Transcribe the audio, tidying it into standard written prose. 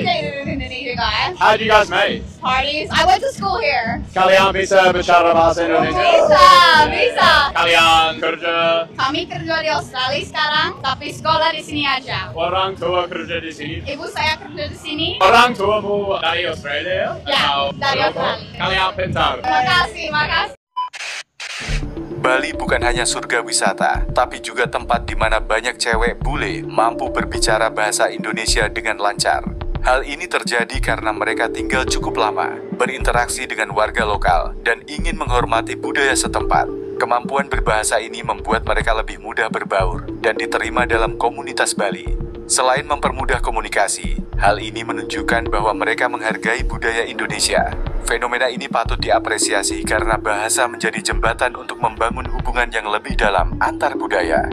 in Indonesia, guys. How did you guys meet? Parties. I went to school here. Kalian bisa bicara bahasa Indonesia? Bisa. Kalian kerja? Kami kerja di Australia sekarang, tapi sekolah di sini aja. Orang tua kerja di sini? Ibu saya kerja di sini. Orang tuamu dari Australia? Ya, Atau dari Eropa? Australia. Kalian pintar. Makasih. Bali bukan hanya surga wisata, tapi juga tempat di mana banyak cewek bule mampu berbicara bahasa Indonesia dengan lancar. Hal ini terjadi karena mereka tinggal cukup lama, berinteraksi dengan warga lokal, dan ingin menghormati budaya setempat. Kemampuan berbahasa ini membuat mereka lebih mudah berbaur dan diterima dalam komunitas Bali. Selain mempermudah komunikasi, hal ini menunjukkan bahwa mereka menghargai budaya Indonesia. Fenomena ini patut diapresiasi karena bahasa menjadi jembatan untuk membangun hubungan yang lebih dalam antar budaya.